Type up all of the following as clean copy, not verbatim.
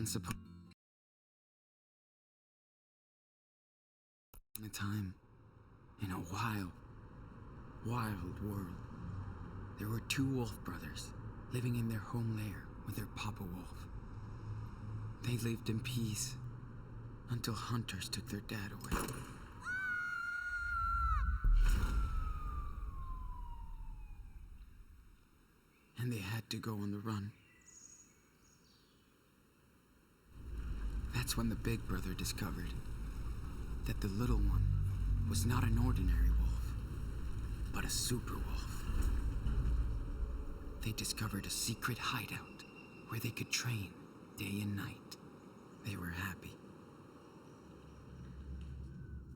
Once upon a time, in a wild world, there were two wolf brothers living in their home lair with their papa wolf. They lived in peace until hunters took their dad away. And they had to go on the run. That's when the big brother discovered that the little one was not an ordinary wolf, but a super wolf. They discovered a secret hideout where they could train day and night. They were happy.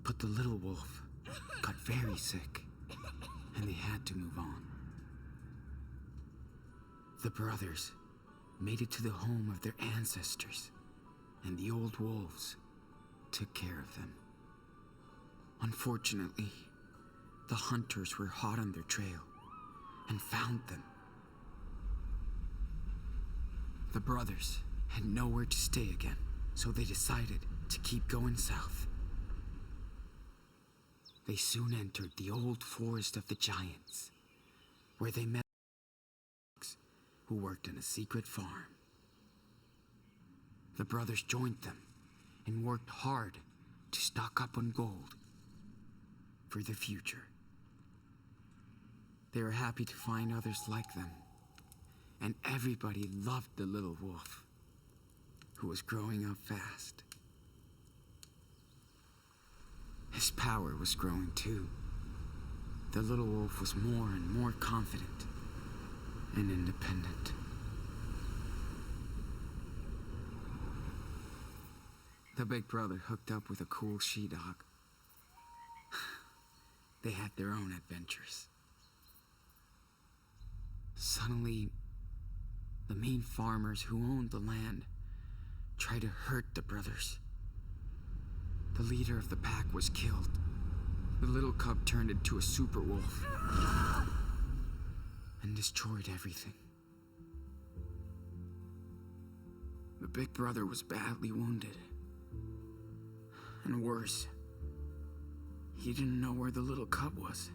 But the little wolf got very sick, and they had to move on. The brothers made it to the home of their ancestors, and the old wolves took care of them. Unfortunately, the hunters were hot on their trail and found them. The brothers had nowhere to stay again, so they decided to keep going south. They soon entered the old forest of the giants, where they met who worked on a secret farm. The brothers joined them and worked hard to stock up on gold for the future. They were happy to find others like them, and everybody loved the little wolf, who was growing up fast. His power was growing too. The little wolf was more and more confident and independent. The big brother hooked up with a cool she-dog. They had their own adventures. Suddenly, the mean farmers who owned the land tried to hurt the brothers. The leader of the pack was killed. The little cub turned into a super wolf and destroyed everything. The big brother was badly wounded. And worse, he didn't know where the little cub was.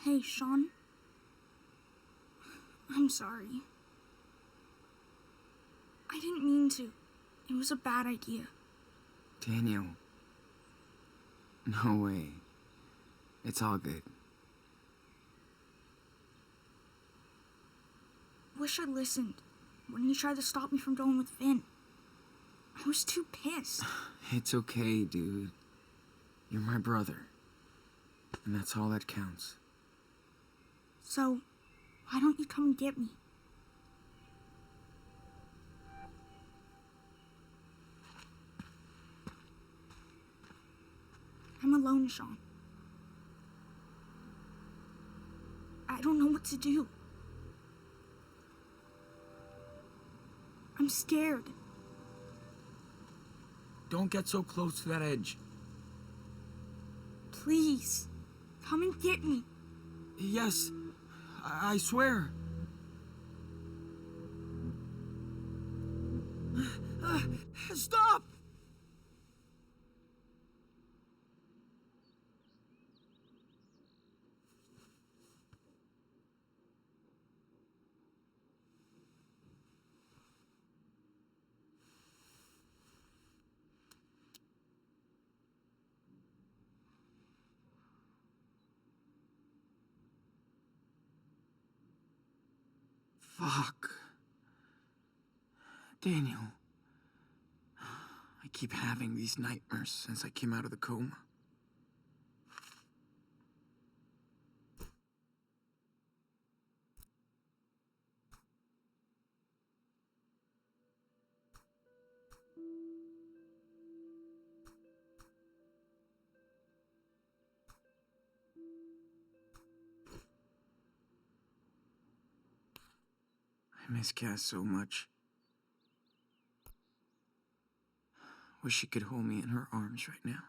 Hey, Sean. I'm sorry. I didn't mean to. It was a bad idea. Daniel. No way. It's all good. Wish I'd listened when you tried to stop me from going with Finn. I was too pissed. It's okay, dude. You're my brother. And that's all that counts. So, why don't you come and get me? I'm alone, Sean. I don't know what to do. I'm scared. Don't get so close to that edge. Please, come and get me. Yes, I swear. Stop! Fuck. Daniel. I keep having these nightmares since I came out of the coma. I miss Cass so much. Wish she could hold me in her arms right now.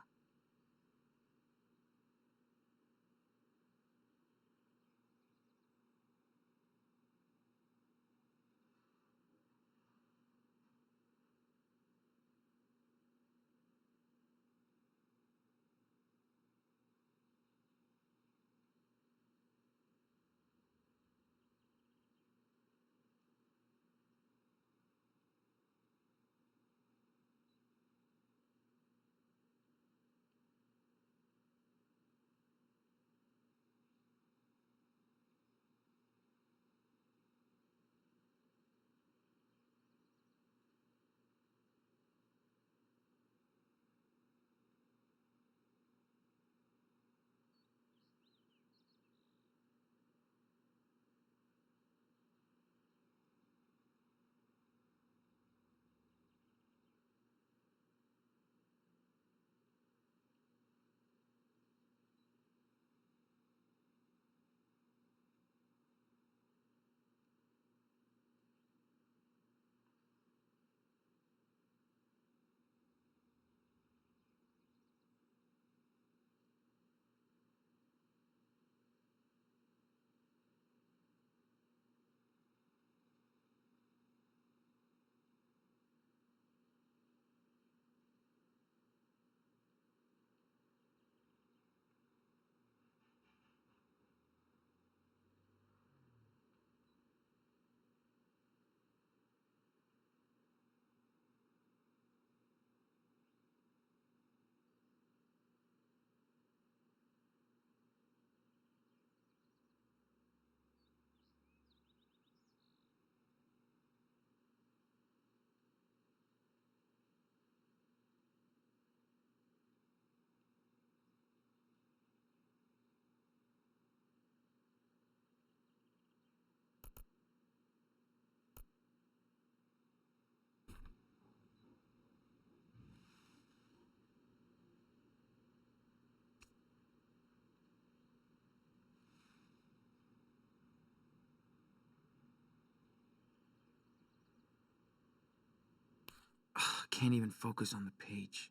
Can't even focus on the page.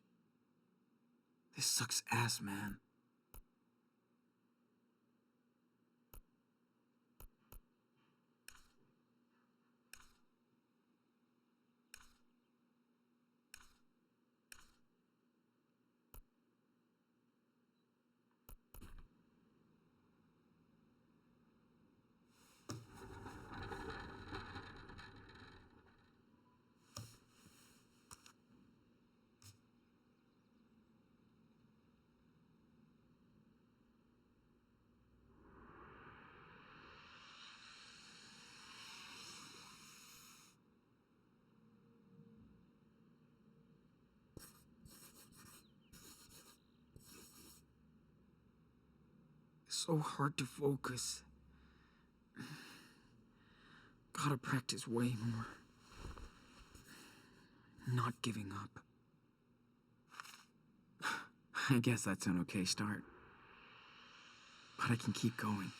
This sucks ass, man. So hard to focus. Gotta practice way more. Not giving up. I guess that's an okay start. But I can keep going.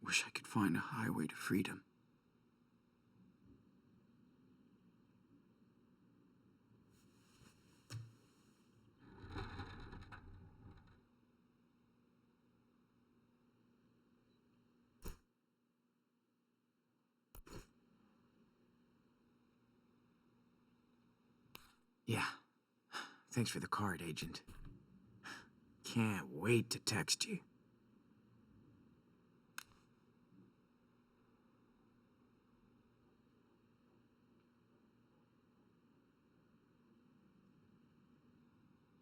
Wish I could find a highway to freedom. Yeah. Thanks for the card, Agent. Can't wait to text you.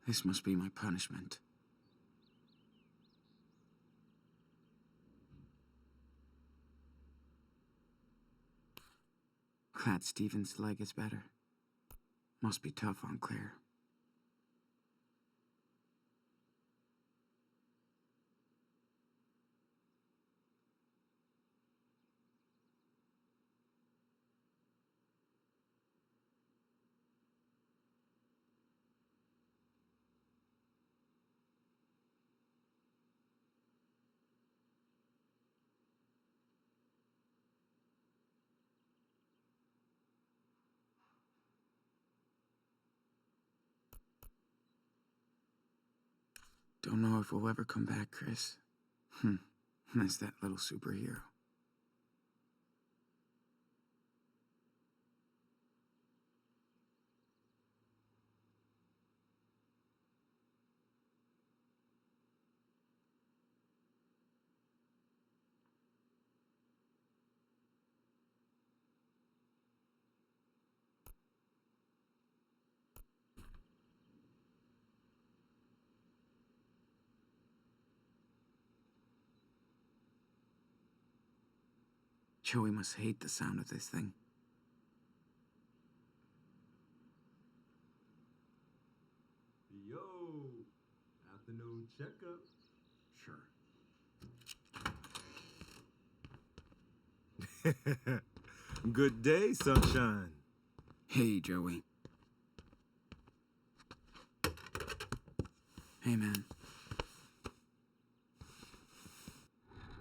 This must be my punishment. Glad Steven's leg is better. Must be tough on Claire. Don't know if we'll ever come back, Chris. As that little superhero. Joey must hate the sound of this thing. Yo, afternoon checkup. Sure. Good day, sunshine. Hey, Joey. Hey, man.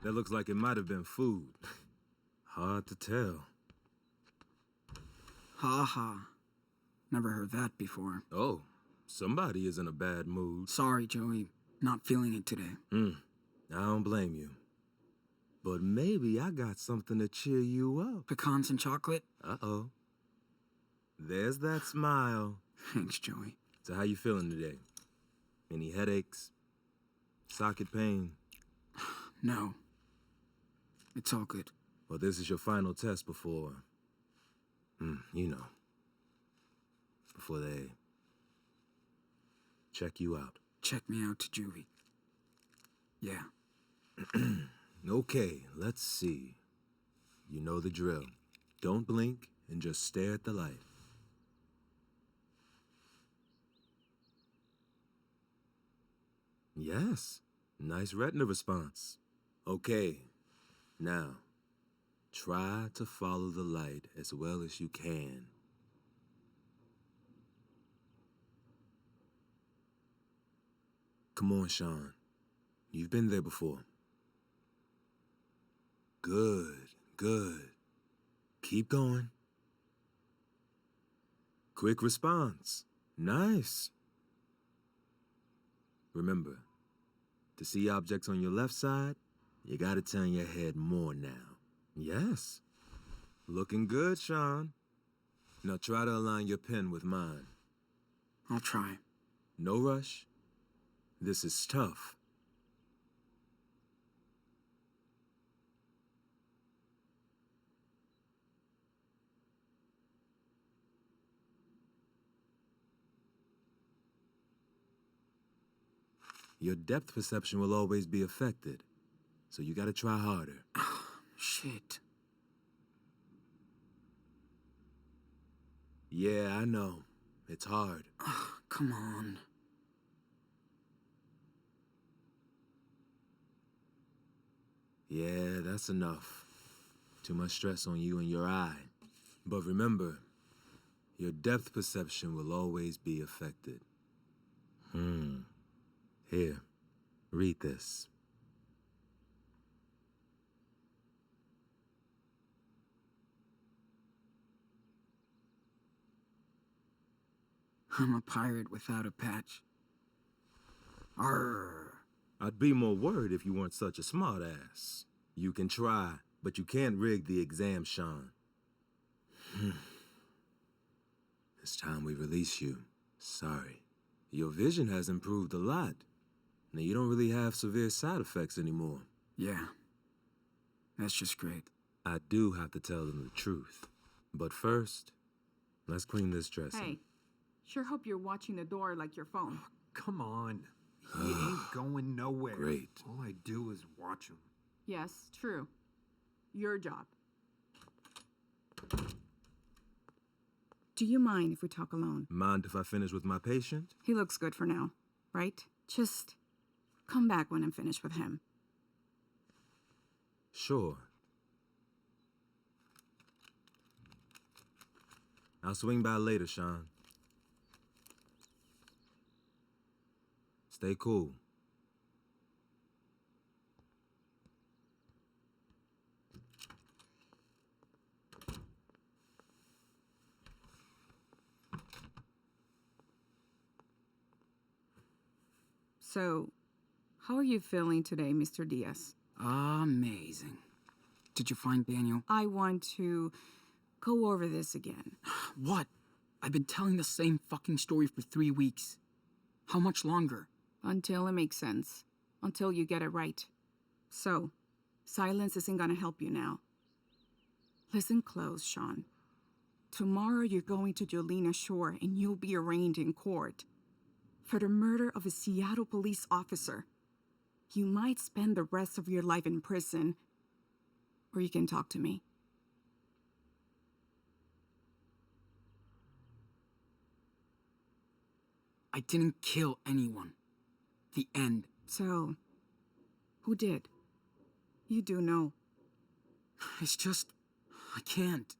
That looks like it might have been food. Hard to tell. Ha ha. Never heard that before. Oh, somebody is in a bad mood. Sorry, Joey. Not feeling it today. I don't blame you. But maybe I got something to cheer you up. Pecans and chocolate? Uh-oh. There's that smile. Thanks, Joey. So how you feeling today? Any headaches? Socket pain? No. It's all good. Well, this is your final test before, before they check you out. Check me out to Juvie. Yeah. Okay, let's see. You know the drill. Don't blink and just stare at the light. Yes, nice retina response. Okay, now, try to follow the light as well as you can. Come on, Sean. You've been there before. Good, good. Keep going. Quick response. Nice. Remember, to see objects on your left side, you gotta turn your head more now. Yes. Looking good, Sean. Now try to align your pen with mine. I'll try. No rush. This is tough. Your depth perception will always be affected, so you gotta try harder. Shit. Yeah, I know. It's hard. Come on. Yeah, that's enough. Too much stress on you and your eye. But remember, your depth perception will always be affected. Here, read this. I'm a pirate without a patch. Arr. I'd be more worried if you weren't such a smartass. You can try, but you can't rig the exam, Sean. It's time we release you. Sorry. Your vision has improved a lot. Now, you don't really have severe side effects anymore. Yeah. That's just great. I do have to tell them the truth. But first, let's clean this dressing. Hey, sure hope you're watching the door like your phone. Come on. He ain't going nowhere. Great. All I do is watch him. Yes, true. Your job. Do you mind if we talk alone? Mind if I finish with my patient? He looks good for now, right? Just come back when I'm finished with him. Sure. I'll swing by later, Sean. Stay cool. So, how are you feeling today, Mr. Diaz? Amazing. Did you find Daniel? I want to go over this again. What? I've been telling the same fucking story for 3 weeks. How much longer? Until it makes sense. Until you get it right. So, silence isn't gonna help you now. Listen close, Sean. Tomorrow you're going to Jolena Shore and you'll be arraigned in court for the murder of a Seattle police officer. You might spend the rest of your life in prison, or you can talk to me. I didn't kill anyone. The end. So, who did? You do know. It's just... I can't.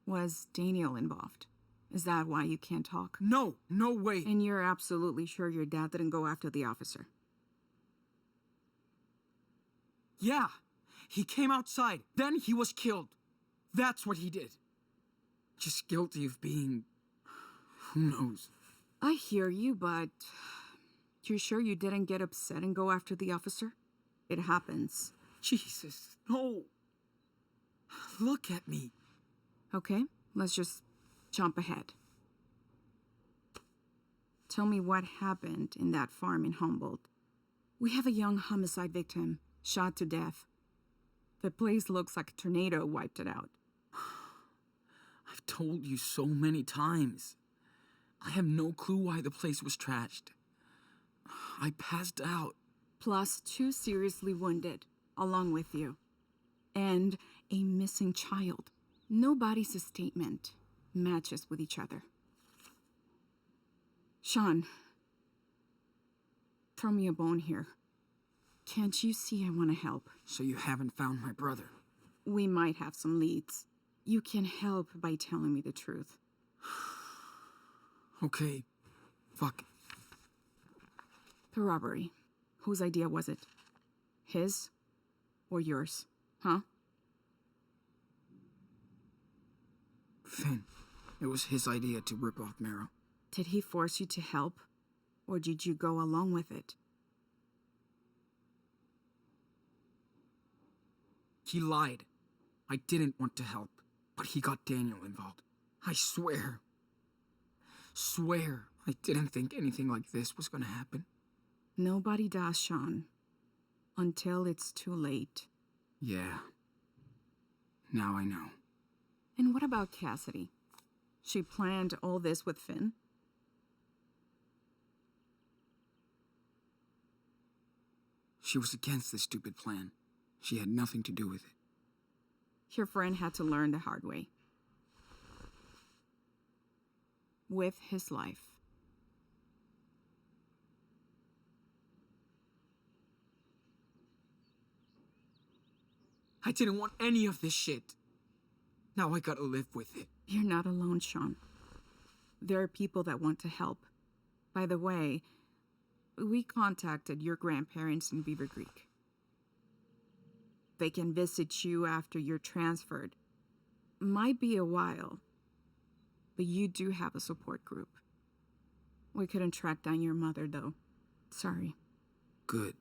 Was Daniel involved? Is that why you can't talk? No, no way. And you're absolutely sure your dad didn't go after the officer? Yeah. He came outside. Then he was killed. That's what he did. Just guilty of being... Who knows? I hear you, but you're sure you didn't get upset and go after the officer? It happens. Jesus, no. Look at me. Okay, let's just jump ahead. Tell me what happened in that farm in Humboldt. We have a young homicide victim, shot to death. The place looks like a tornado wiped it out. I've told you so many times. I have no clue why the place was trashed. I passed out. Plus 2 seriously wounded, along with you. And a missing child. Nobody's statement matches with each other. Sean, throw me a bone here. Can't you see I want to help? So you haven't found my brother? We might have some leads. You can help by telling me the truth. Okay. Fuck. The robbery. Whose idea was it? His or yours? Huh? Finn. It was his idea to rip off Marrow. Did he force you to help? Or did you go along with it? He lied. I didn't want to help, but he got Daniel involved. I swear I didn't think anything like this was gonna happen. Nobody does, Sean. Until it's too late. Yeah. Now I know. And what about Cassidy? She planned all this with Finn? She was against this stupid plan. She had nothing to do with it. Your friend had to learn the hard way. With his life. I didn't want any of this shit. Now I gotta live with it. You're not alone, Sean. There are people that want to help. By the way, we contacted your grandparents in Beaver Creek. They can visit you after you're transferred. Might be a while, but you do have a support group. We couldn't track down your mother, though. Sorry. Good.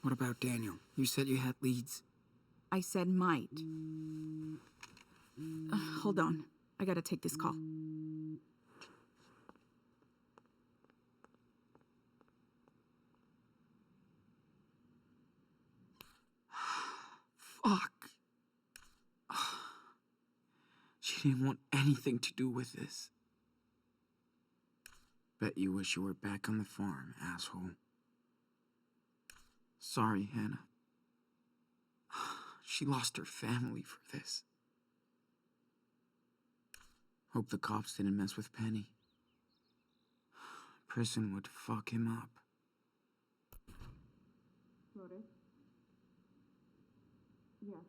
What about Daniel? You said you had leads. I said might. Hold on. I gotta take this call. Fuck. She didn't want anything to do with this. Bet you wish you were back on the farm, asshole. Sorry, Hannah. She lost her family for this. Hope the cops didn't mess with Penny. Prison would fuck him up. Flores? Yes.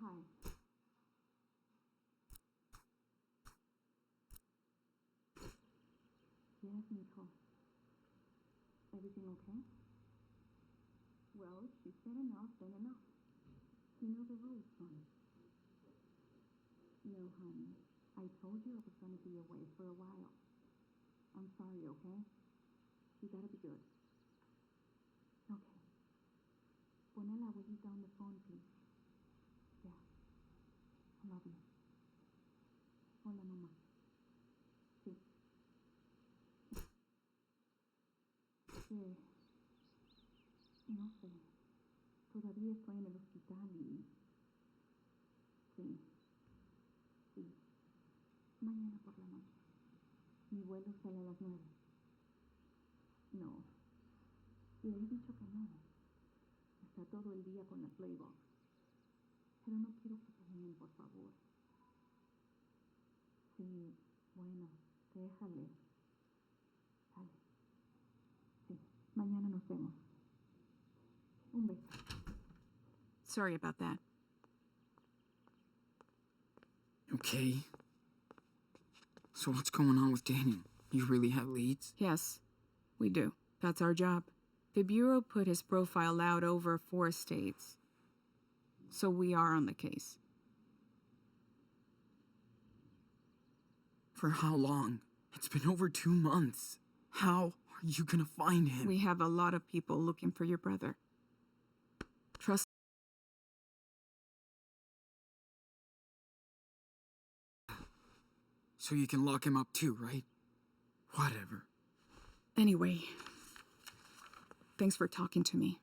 Hi. Yes, mijo. Everything okay? Well, she said enough, then enough. You know the rules, honey. No, honey. I told you I was going to be away for a while. I'm sorry, okay? You gotta be good. Okay. Pon a la abuelita on the phone, please. Yeah. I love you. Hola, mamá. Sí. No sé. Todavía estoy en el hospital y... Sí. Sí. Mañana por la noche. Mi vuelo sale a las 9. No. Le he dicho que no. Está todo el día con la Playbox. Pero no quiero que peleen, por favor. Sí, bueno, déjale. Dale. Sí, mañana nos vemos. Un beso. Sorry about that. Okay. So what's going on with Daniel? You really have leads? Yes, we do. That's our job. The Bureau put his profile out over 4 states. So we are on the case. For how long? It's been over 2 months. How are you gonna find him? We have a lot of people looking for your brother. Trust. So you can lock him up too, right? Whatever. Anyway, thanks for talking to me.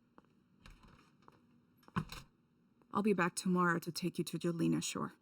I'll be back tomorrow to take you to Jolena Shore.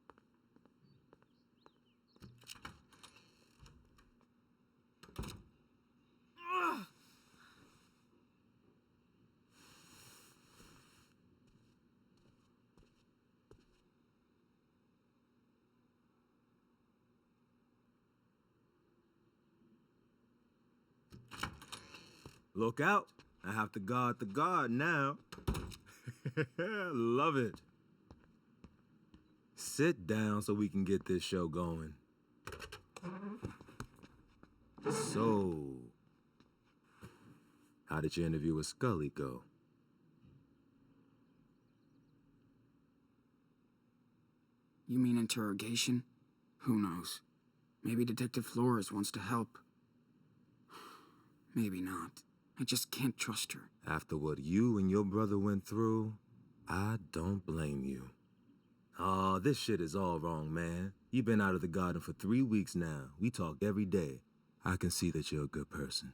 Look out. I have to guard the guard now. Love it. Sit down so we can get this show going. So, how did your interview with Scully go? You mean interrogation? Who knows? Maybe Detective Flores wants to help. Maybe not. I just can't trust her. After what you and your brother went through, I don't blame you. Aw, this shit is all wrong, man. You've been out of the garden for 3 weeks now. We talk every day. I can see that you're a good person.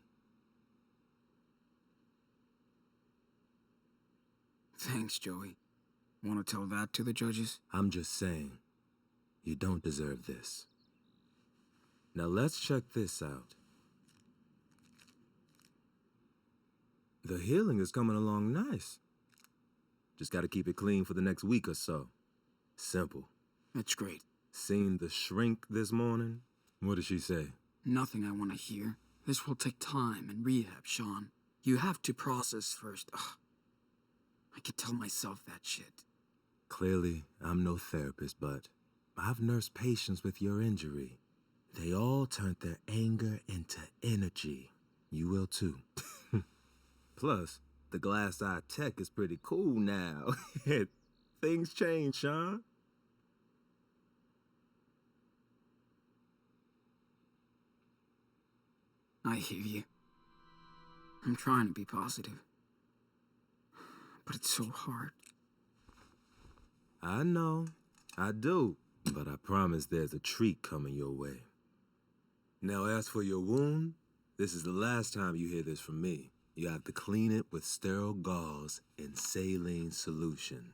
Thanks, Joey. Want to tell that to the judges? I'm just saying, you don't deserve this. Now let's check this out. The healing is coming along nice. Just gotta keep it clean for the next week or so. Simple. That's great. Seen the shrink this morning? What did she say? Nothing I want to hear. This will take time and rehab, Sean. You have to process first. Ugh. I could tell myself that shit. Clearly, I'm no therapist, but I've nursed patients with your injury. They all turned their anger into energy. You will too. Plus, the glass-eye tech is pretty cool now. Things change, Sean. I hear you. I'm trying to be positive. But it's so hard. I know. I do. But I promise there's a treat coming your way. Now, as for your wound, this is the last time you hear this from me. You have to clean it with sterile gauze and saline solution.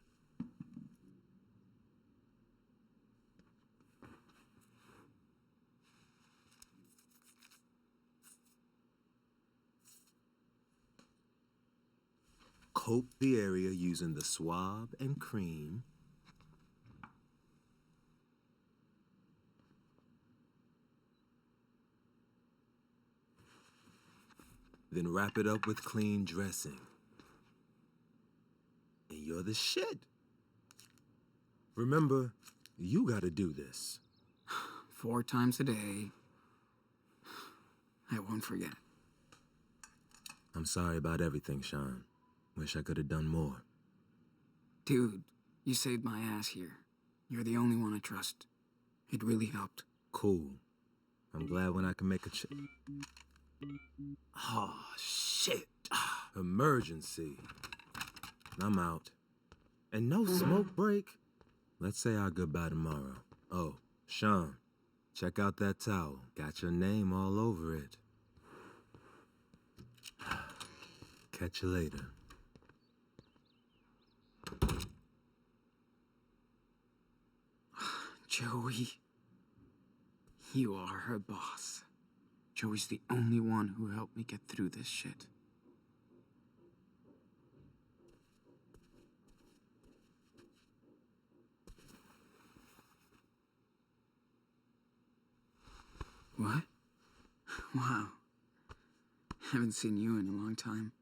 Coat the area using the swab and cream. Then wrap it up with clean dressing. And you're the shit. Remember, you gotta do this. 4 times a day. I won't forget. I'm sorry about everything, Sean. Wish I could have done more. Dude, you saved my ass here. You're the only one I trust. It really helped. Cool. I'm glad when I can make a Oh, shit. Emergency. I'm out. And no smoke break. Let's say our goodbye tomorrow. Oh, Sean, check out that towel. Got your name all over it. Catch you later. Joey, you are her boss. Joey's the only one who helped me get through this shit. What? Wow. Haven't seen you in a long time.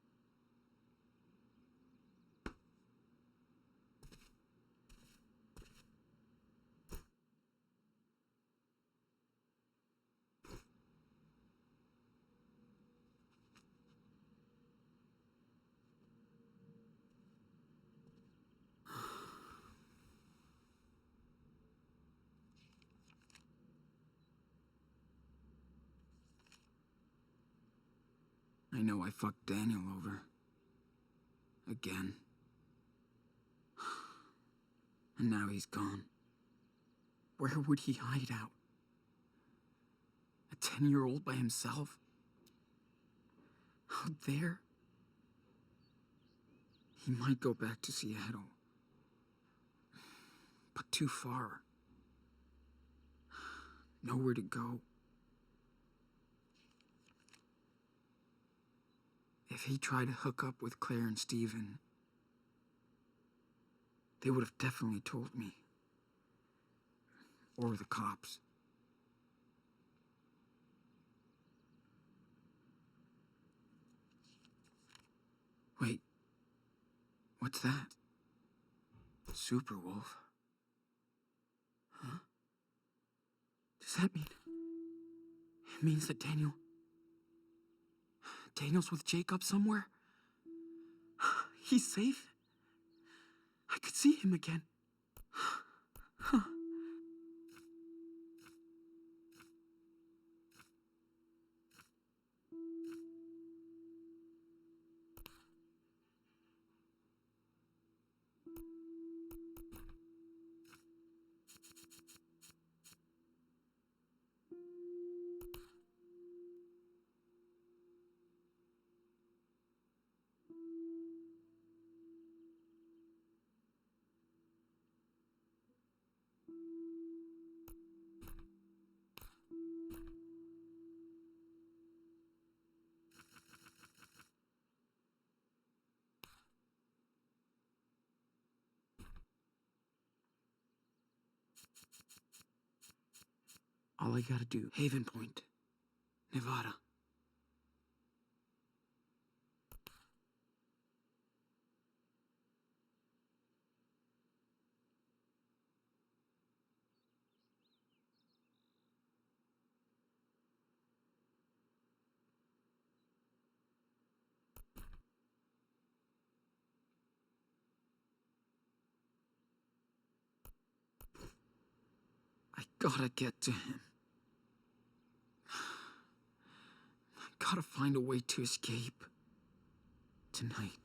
I know I fucked Daniel over. Again. And now he's gone. Where would he hide out? A 10-year-old by himself? Out there? He might go back to Seattle. But too far. Nowhere to go. If he tried to hook up with Claire and Steven, they would have definitely told me. Or the cops. Wait. What's that? Superwolf? Huh? Does that mean... It means that Daniel's with Jacob somewhere? He's safe? I could see him again. All I gotta do, Haven Point, Nevada. I gotta get to him. I gotta find a way to escape. Tonight.